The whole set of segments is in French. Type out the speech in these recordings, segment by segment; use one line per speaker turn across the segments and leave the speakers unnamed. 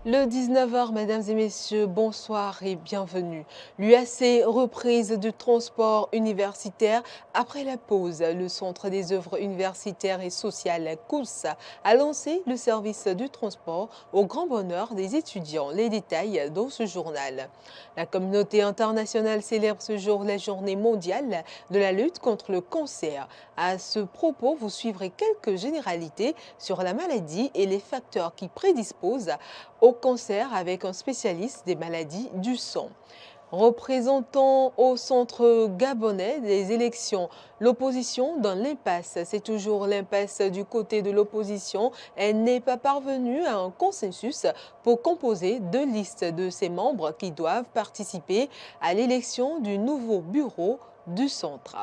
Le 19h, mesdames et messieurs, bonsoir et bienvenue. L'UAC, reprise du transport universitaire. Après la pause, le Centre des œuvres universitaires et sociales COULS a lancé le service du transport au grand bonheur des étudiants. Les détails dans ce journal. La communauté internationale célèbre ce jour la journée mondiale de la lutte contre le cancer. À ce propos, vous suivrez quelques généralités sur la maladie et les facteurs qui prédisposent au cancer avec un spécialiste des maladies du sang. Représentant au centre gabonais des élections, l'opposition dans l'impasse. C'est toujours l'impasse du côté de l'opposition. Elle n'est pas parvenue à un consensus pour composer deux listes de ses membres qui doivent participer à l'élection du nouveau bureau du centre.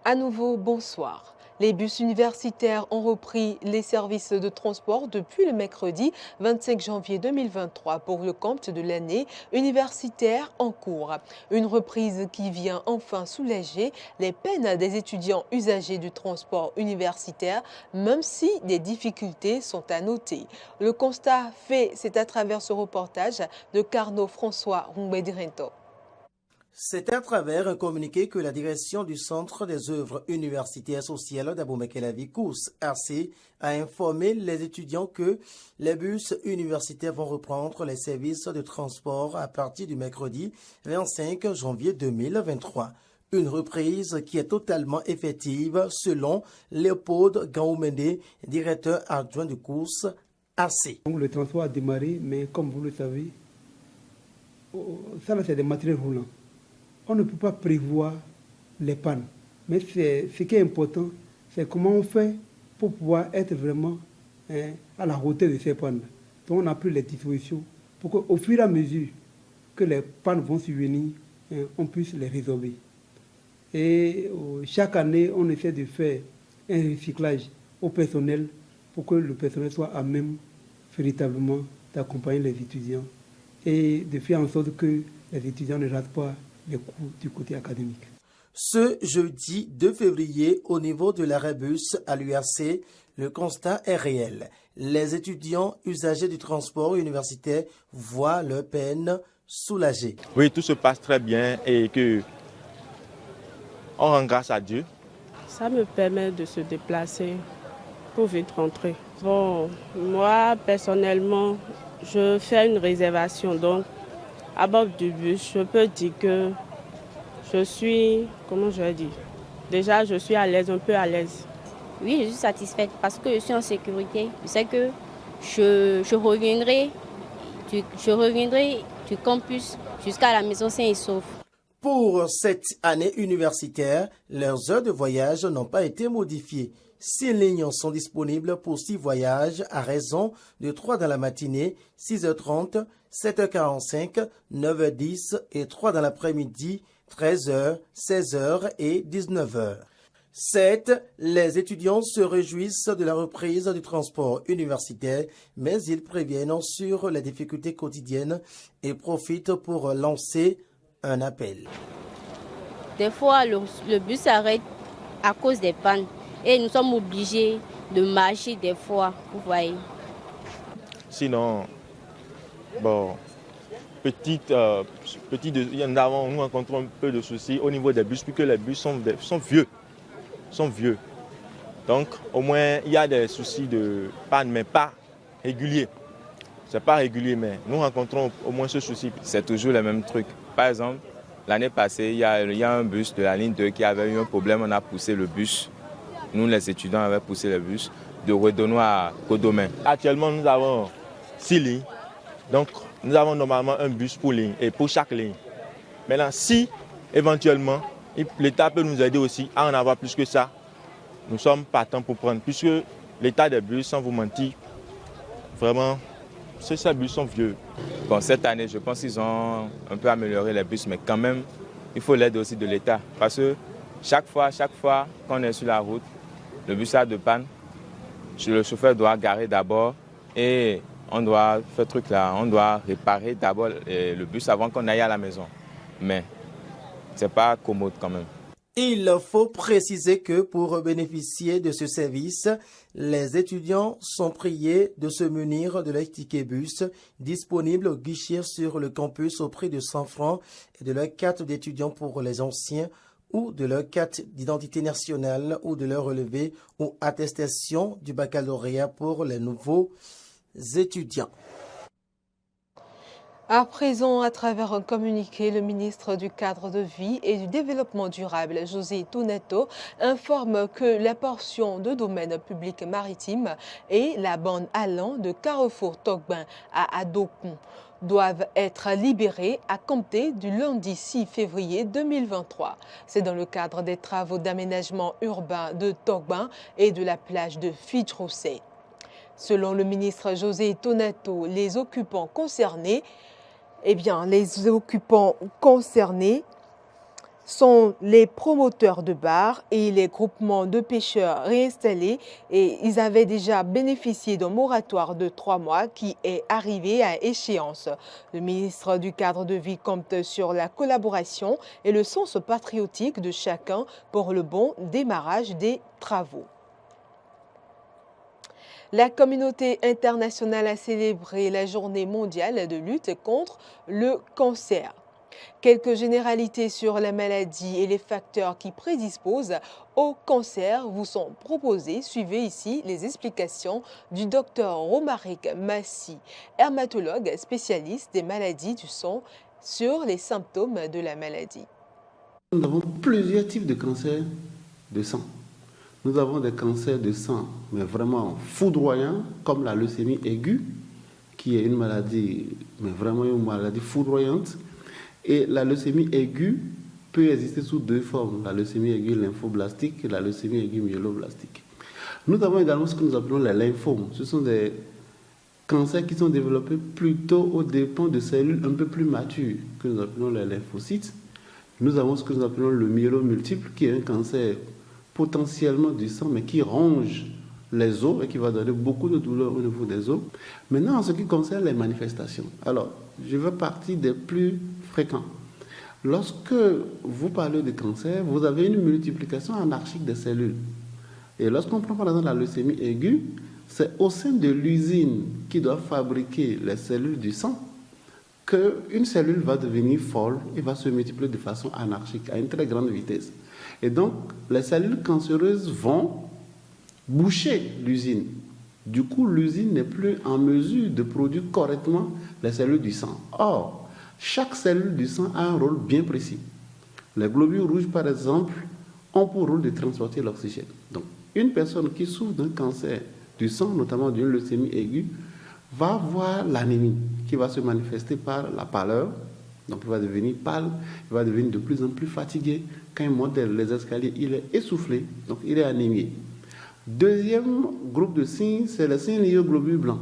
À nouveau, bonsoir. Les bus universitaires ont repris les services de transport depuis le mercredi 25 janvier 2023 pour le compte de l'année universitaire en cours. Une reprise qui vient enfin soulager les peines des étudiants usagers du transport universitaire, même si des difficultés sont à noter. Le constat fait, c'est à travers ce reportage de Carnot François Rumbedirinto.
C'est à travers un communiqué que la direction du Centre des œuvres universitaires sociales d'Abomey-Calavi COULS AC a informé les étudiants que les bus universitaires vont reprendre les services de transport à partir du mercredi 25 janvier 2023. Une reprise qui est totalement effective selon Léopold Gaoumende, directeur adjoint du COULS AC.
Donc, le transport a démarré, mais comme vous le savez, ça c'est des matériels roulants. On ne peut pas prévoir les pannes. Mais ce qui est important, c'est comment on fait pour pouvoir être vraiment à la hauteur de ces pannes. Donc on a pris les dispositions pour qu'au fur et à mesure que les pannes vont survenir, on puisse les résorber. Et chaque année, on essaie de faire un recyclage au personnel pour que le personnel soit à même véritablement d'accompagner les étudiants et de faire en sorte que les étudiants ne ratent pas les cours du côté académique.
Ce jeudi 2 février, au niveau de l'arrêt bus à l'UAC, le constat est réel. Les étudiants usagers du transport universitaire voient leur peine soulagée.
Oui, tout se passe très bien et que on rend grâce à Dieu.
Ça me permet de se déplacer pour vite rentrer. Bon, moi, personnellement, je fais une réservation, donc à bord du bus, je peux dire que je suis, comment je vais dire, déjà je suis à l'aise, un peu à l'aise.
Oui, je suis satisfaite parce que je suis en sécurité. Je sais que je reviendrai du campus jusqu'à la maison sain et sauf.
Pour cette année universitaire, leurs heures de voyage n'ont pas été modifiées. 6 lignes sont disponibles pour 6 voyages à raison de 3 dans la matinée, 6h30, 7h45, 9h10 et 3 dans l'après-midi, 13h, 16h et 19h. 7. Les étudiants se réjouissent de la reprise du transport universitaire, mais ils préviennent sur les difficultés quotidiennes et profitent pour lancer un appel.
Des fois, le bus s'arrête à cause des pannes et nous sommes obligés de marcher des fois, vous voyez.
Sinon, bon, nous rencontrons un peu de soucis au niveau des bus, puisque les bus sont vieux. Donc, au moins, il y a des soucis de panne, mais pas réguliers. C'est pas régulier, mais nous rencontrons au moins ce souci.
C'est toujours le même truc. Par exemple, l'année passée, il y a un bus de la ligne 2 qui avait eu un problème. On a poussé le bus. Nous, les étudiants, avaient poussé le bus de Redonneau à Codomain.
Actuellement, nous avons 6 lignes. Donc, nous avons normalement un bus pour ligne et pour chaque ligne. Maintenant, si éventuellement, l'État peut nous aider aussi à en avoir plus que ça, nous sommes partants pour prendre. Puisque l'état des bus, sans vous mentir, vraiment, ces bus sont vieux.
Bon, cette année, je pense qu'ils ont un peu amélioré les bus, mais quand même, il faut l'aide aussi de l'État. Parce que chaque fois qu'on est sur la route, le bus a de panne, le chauffeur doit garer d'abord et on doit faire truc là, on doit réparer d'abord le bus avant qu'on aille à la maison. Mais c'est pas commode quand même.
Il faut préciser que pour bénéficier de ce service, les étudiants sont priés de se munir de leur ticket bus disponible au guichet sur le campus au prix de 100 francs et de leur carte d'étudiant pour les anciens ou de leur carte d'identité nationale ou de leur relevé ou attestation du baccalauréat pour les nouveaux étudiants.
À présent, à travers un communiqué, le ministre du Cadre de vie et du Développement durable, José Toneto, informe que la portion de domaine public maritime et la bande allant de Carrefour Togban à Adokon doivent être libérés à compter du lundi 6 février 2023. C'est dans le cadre des travaux d'aménagement urbain de Togban et de la plage de Fidjrosé. Selon le ministre José Toneto, les occupants concernés sont les promoteurs de bars et les groupements de pêcheurs réinstallés et ils avaient déjà bénéficié d'un moratoire de 3 mois qui est arrivé à échéance. Le ministre du Cadre de vie compte sur la collaboration et le sens patriotique de chacun pour le bon démarrage des travaux. La communauté internationale a célébré la journée mondiale de lutte contre le cancer. Quelques généralités sur la maladie et les facteurs qui prédisposent au cancer vous sont proposées. Suivez ici les explications du docteur Romaric Massy, hermatologue spécialiste des maladies du sang, sur les symptômes de la maladie.
Nous avons plusieurs types de cancers de sang. Nous avons des cancers de sang, mais vraiment foudroyants, comme la leucémie aiguë, qui est une maladie, mais vraiment une maladie foudroyante. Et la leucémie aiguë peut exister sous 2 formes, la leucémie aiguë lymphoblastique et la leucémie aiguë myéloblastique. Nous avons également ce que nous appelons les lymphomes. Ce sont des cancers qui sont développés plutôt aux dépens de cellules un peu plus matures, que nous appelons les lymphocytes. Nous avons ce que nous appelons le myélomultiple, qui est un cancer potentiellement du sang, mais qui ronge les os et qui va donner beaucoup de douleurs au niveau des os. Maintenant, en ce qui concerne les manifestations, alors, je vais partir des plus fréquents. Lorsque vous parlez de cancer, vous avez une multiplication anarchique des cellules. Et lorsqu'on prend par exemple la leucémie aiguë, c'est au sein de l'usine qui doit fabriquer les cellules du sang qu'une cellule va devenir folle et va se multiplier de façon anarchique, à une très grande vitesse. Et donc, les cellules cancéreuses vont boucher l'usine. Du coup, l'usine n'est plus en mesure de produire correctement les cellules du sang. Or, chaque cellule du sang a un rôle bien précis. Les globules rouges, par exemple, ont pour rôle de transporter l'oxygène. Donc, une personne qui souffre d'un cancer du sang, notamment d'une leucémie aiguë, va avoir l'anémie qui va se manifester par la pâleur. Donc, il va devenir pâle, il va devenir de plus en plus fatigué. Quand il monte les escaliers, il est essoufflé, donc il est anémié. Deuxième groupe de signes, c'est les signes liés aux globules blancs.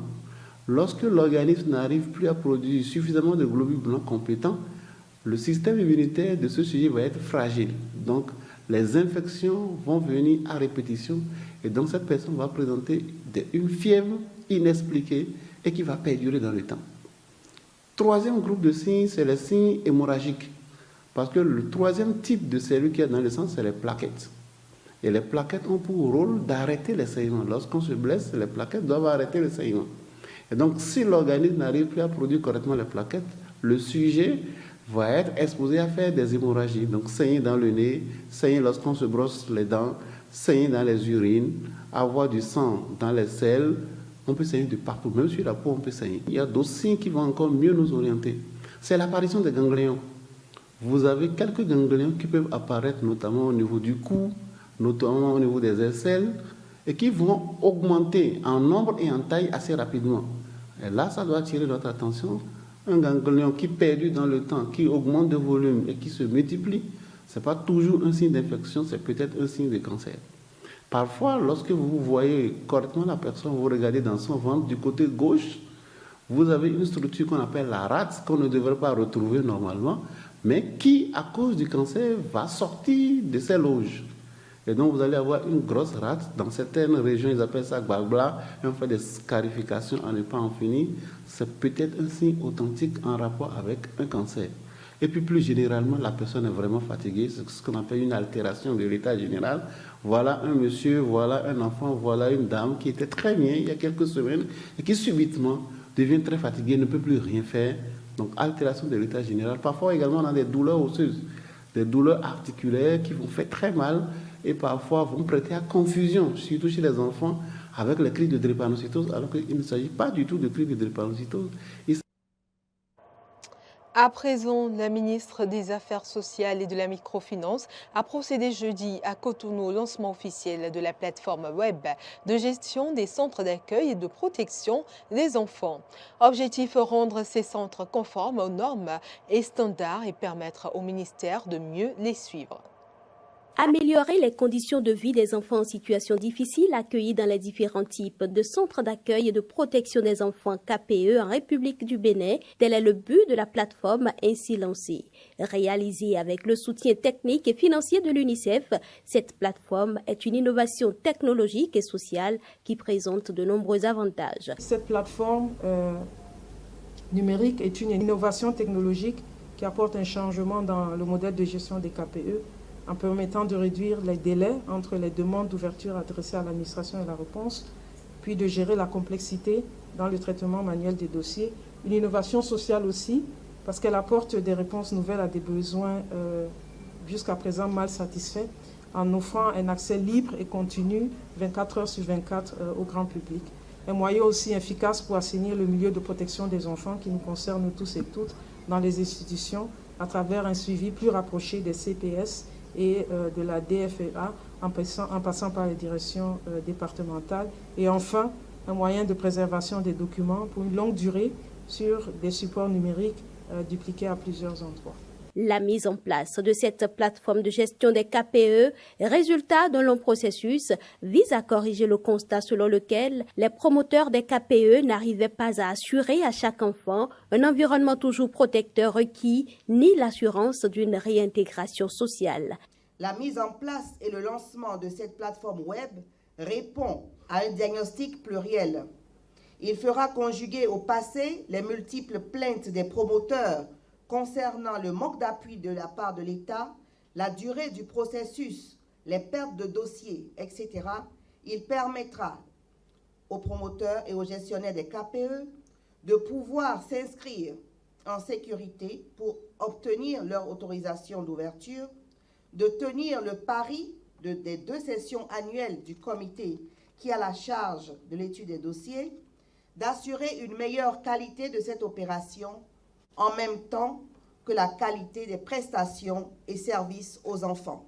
Lorsque l'organisme n'arrive plus à produire suffisamment de globules blancs compétents, le système immunitaire de ce sujet va être fragile. Donc, les infections vont venir à répétition et donc cette personne va présenter une fièvre inexpliquée et qui va perdurer dans le temps. Troisième groupe de signes, c'est les signes hémorragiques. Parce que le troisième type de cellules qu'il y a dans le sang, c'est les plaquettes. Et les plaquettes ont pour rôle d'arrêter les saignements. Lorsqu'on se blesse, les plaquettes doivent arrêter les saignements. Et donc, si l'organisme n'arrive plus à produire correctement les plaquettes, le sujet va être exposé à faire des hémorragies. Donc, saigner dans le nez, saigner lorsqu'on se brosse les dents, saigner dans les urines, avoir du sang dans les selles. On peut saigner de partout, même sur la peau, on peut saigner. Il y a d'autres signes qui vont encore mieux nous orienter. C'est l'apparition des ganglions. Vous avez quelques ganglions qui peuvent apparaître notamment au niveau du cou, notamment au niveau des aisselles, et qui vont augmenter en nombre et en taille assez rapidement. Et là, ça doit attirer notre attention. Un ganglion qui perdure dans le temps, qui augmente de volume et qui se multiplie, ce n'est pas toujours un signe d'infection, c'est peut-être un signe de cancer. Parfois, lorsque vous voyez correctement la personne, vous regardez dans son ventre, du côté gauche, vous avez une structure qu'on appelle la rate, qu'on ne devrait pas retrouver normalement, mais qui, à cause du cancer, va sortir de ses loges. Et donc, vous allez avoir une grosse rate. Dans certaines régions, ils appellent ça gbagba. Et on fait des scarifications à ne pas en finir. C'est peut-être un signe authentique en rapport avec un cancer. Et puis plus généralement, la personne est vraiment fatiguée, c'est ce qu'on appelle une altération de l'état général. Voilà un monsieur, voilà un enfant, voilà une dame qui était très bien il y a quelques semaines et qui subitement devient très fatigué, ne peut plus rien faire. Donc altération de l'état général. Parfois également on a des douleurs osseuses, des douleurs articulaires qui vont faire très mal et parfois vont prêter à confusion, surtout chez les enfants, avec les cris de drépanocytose, alors qu'il ne s'agit pas du tout de cris de drépanocytose.
À présent, la ministre des Affaires sociales et de la microfinance a procédé jeudi à Cotonou au lancement officiel de la plateforme web de gestion des centres d'accueil et de protection des enfants. Objectif, rendre ces centres conformes aux normes et standards et permettre au ministère de mieux les suivre.
Améliorer les conditions de vie des enfants en situation difficile accueillis dans les différents types de centres d'accueil et de protection des enfants KPE en République du Bénin, tel est le but de la plateforme ainsi lancée. Réalisée avec le soutien technique et financier de l'UNICEF, cette plateforme est une innovation technologique et sociale qui présente de nombreux avantages.
Cette plateforme numérique est une innovation technologique qui apporte un changement dans le modèle de gestion des KPE, en permettant de réduire les délais entre les demandes d'ouverture adressées à l'administration et la réponse, puis de gérer la complexité dans le traitement manuel des dossiers. Une innovation sociale aussi, parce qu'elle apporte des réponses nouvelles à des besoins jusqu'à présent mal satisfaits, en offrant un accès libre et continu 24 heures sur 24 au grand public. Un moyen aussi efficace pour assainir le milieu de protection des enfants qui nous concerne tous et toutes dans les institutions, à travers un suivi plus rapproché des CPS et de la DFEA en passant par les directions départementales. Et enfin, un moyen de préservation des documents pour une longue durée sur des supports numériques dupliqués à plusieurs endroits.
La mise en place de cette plateforme de gestion des KPE, résultat d'un long processus, vise à corriger le constat selon lequel les promoteurs des KPE n'arrivaient pas à assurer à chaque enfant un environnement toujours protecteur requis, ni l'assurance d'une réintégration sociale.
La mise en place et le lancement de cette plateforme web répond à un diagnostic pluriel. Il fera conjuguer au passé les multiples plaintes des promoteurs concernant le manque d'appui de la part de l'État, la durée du processus, les pertes de dossiers, etc., il permettra aux promoteurs et aux gestionnaires des KPE de pouvoir s'inscrire en sécurité pour obtenir leur autorisation d'ouverture, de tenir le pari des 2 sessions annuelles du comité qui a la charge de l'étude des dossiers, d'assurer une meilleure qualité de cette opération en même temps que la qualité des prestations et services aux enfants.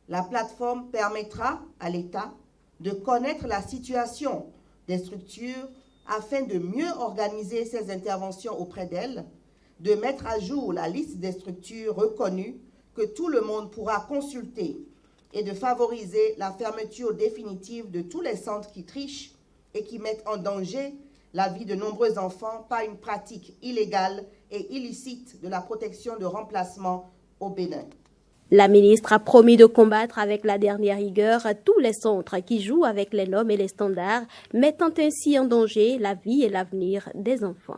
La plateforme permettra à l'État de connaître la situation des structures afin de mieux organiser ses interventions auprès d'elles, de mettre à jour la liste des structures reconnues que tout le monde pourra consulter et de favoriser la fermeture définitive de tous les centres qui trichent et qui mettent en danger la vie de nombreux enfants par une pratique illégale et illicite de la protection de remplacement au Bénin.
La ministre a promis de combattre avec la dernière rigueur tous les centres qui jouent avec les normes et les standards, mettant ainsi en danger la vie et l'avenir des enfants.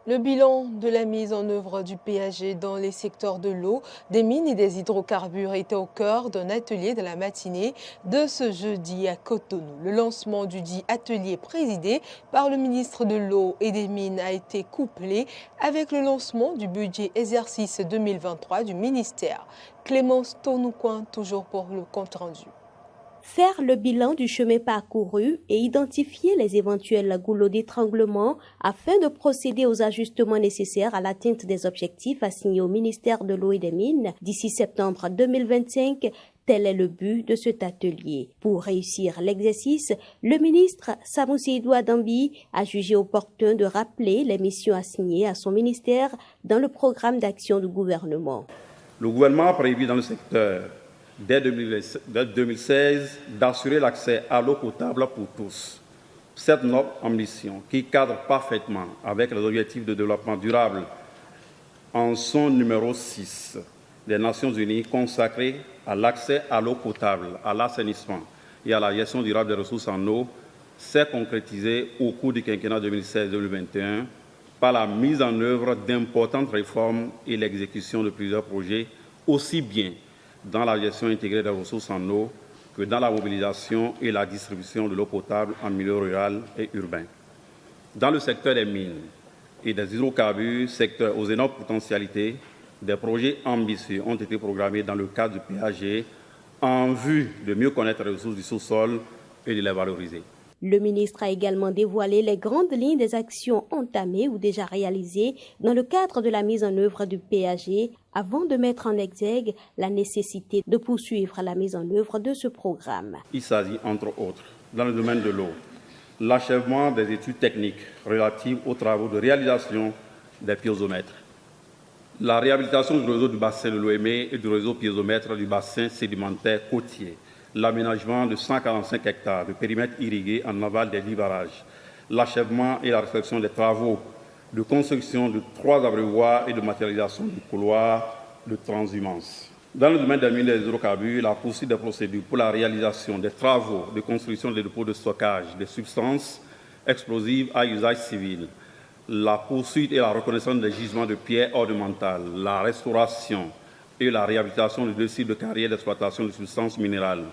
Le bilan de la mise en œuvre du PAG dans les secteurs de l'eau, des mines et des hydrocarbures était au cœur d'un atelier de la matinée de ce jeudi à Cotonou. Le lancement du dit atelier présidé par le ministre de l'eau et des mines a été couplé avec le lancement du budget exercice 2023 du ministère. Clémence Tonoucoin, toujours pour le compte rendu.
Faire le bilan du chemin parcouru et identifier les éventuels goulots d'étranglement afin de procéder aux ajustements nécessaires à l'atteinte des objectifs assignés au ministère de l'eau et des mines d'ici septembre 2025, tel est le but de cet atelier. Pour réussir l'exercice, le ministre Samousseïdou Adambi a jugé opportun de rappeler les missions assignées à son ministère dans le programme d'action du gouvernement.
Le gouvernement a prévu dans le secteur dès 2016 d'assurer l'accès à l'eau potable pour tous. Cette noble ambition, qui cadre parfaitement avec les objectifs de développement durable en son numéro 6 des Nations Unies consacré à l'accès à l'eau potable, à l'assainissement et à la gestion durable des ressources en eau, s'est concrétisée au cours du quinquennat 2016-2021 par la mise en œuvre d'importantes réformes et l'exécution de plusieurs projets, aussi bien dans la gestion intégrée des ressources en eau que dans la mobilisation et la distribution de l'eau potable en milieu rural et urbain. Dans le secteur des mines et des hydrocarbures, secteur aux énormes potentialités, des projets ambitieux ont été programmés dans le cadre du PAG en vue de mieux connaître les ressources du sous-sol et de les valoriser.
Le ministre a également dévoilé les grandes lignes des actions entamées ou déjà réalisées dans le cadre de la mise en œuvre du PAG avant de mettre en exergue la nécessité de poursuivre la mise en œuvre de ce programme.
Il s'agit, entre autres, dans le domaine de l'eau, l'achèvement des études techniques relatives aux travaux de réalisation des piézomètres, la réhabilitation du réseau du bassin de l'OME et du réseau piézomètre du bassin sédimentaire côtier, l'aménagement de 145 hectares de périmètre irrigué en aval des 10 barrages, l'achèvement et la réfection des travaux de construction de 3 abreuvoirs et de matérialisation du couloir de transhumance. Dans le domaine des mines et des hydrocarbures, la poursuite des procédures pour la réalisation des travaux de construction des dépôts de stockage des substances explosives à usage civil, la poursuite et la reconnaissance des gisements de pierres ornementales, la restauration et la réhabilitation de 2 sites de carrières d'exploitation de substances minérales,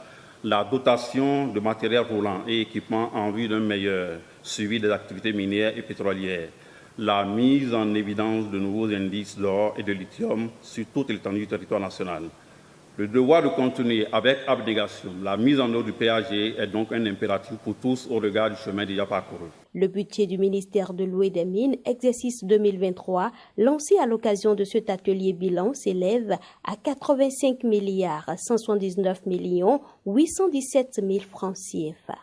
la dotation de matériel roulant et équipements en vue d'un meilleur suivi des activités minières et pétrolières, la mise en évidence de nouveaux indices d'or et de lithium sur toute l'étendue du territoire national. Le devoir de continuer avec abnégation la mise en œuvre du PAG est donc un impératif pour tous au regard du chemin déjà parcouru.
Le budget du ministère de l'Eau et des Mines, exercice 2023, lancé à l'occasion de cet atelier bilan, s'élève à 85 milliards 179 millions 817 000 francs CFA.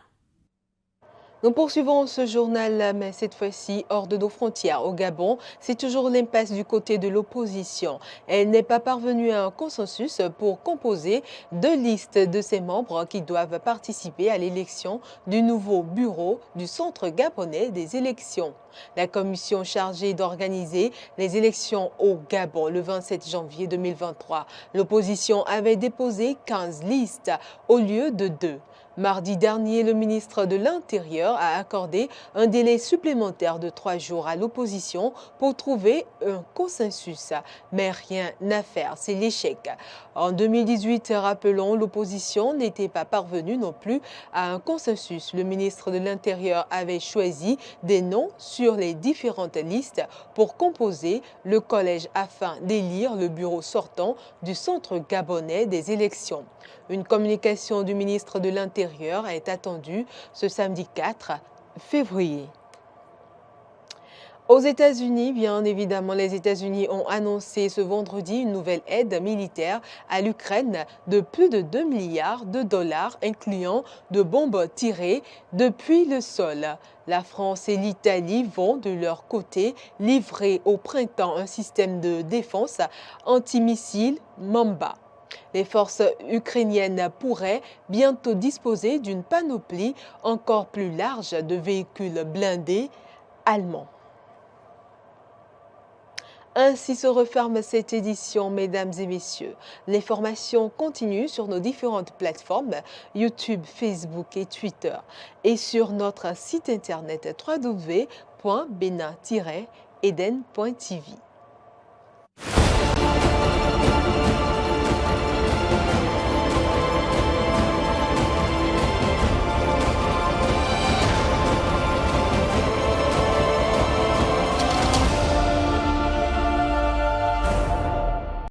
Nous poursuivons ce journal, mais cette fois-ci hors de nos frontières. Au Gabon, c'est toujours l'impasse du côté de l'opposition. Elle n'est pas parvenue à un consensus pour composer 2 listes de ses membres qui doivent participer à l'élection du nouveau bureau du Centre gabonais des élections. La commission chargée d'organiser les élections au Gabon le 27 janvier 2023. L'opposition avait déposé 15 listes au lieu de 2. Mardi dernier, le ministre de l'Intérieur a accordé un délai supplémentaire de 3 jours à l'opposition pour trouver un consensus. Mais rien à faire, c'est l'échec. En 2018, rappelons, l'opposition n'était pas parvenue non plus à un consensus. Le ministre de l'Intérieur avait choisi des noms sur les différentes listes pour composer le collège afin d'élire le bureau sortant du Centre gabonais des élections. Une communication du ministre de l'Intérieur est attendue ce samedi 4 février. Aux États-Unis, bien évidemment, les États-Unis ont annoncé ce vendredi une nouvelle aide militaire à l'Ukraine de plus de 2 milliards de dollars, incluant de bombes tirées depuis le sol. La France et l'Italie vont, de leur côté, livrer au printemps un système de défense antimissile Mamba. Les forces ukrainiennes pourraient bientôt disposer d'une panoplie encore plus large de véhicules blindés allemands. Ainsi se referme cette édition, mesdames et messieurs. L'information continue sur nos différentes plateformes, YouTube, Facebook et Twitter, et sur notre site internet www.bena-eden.tv.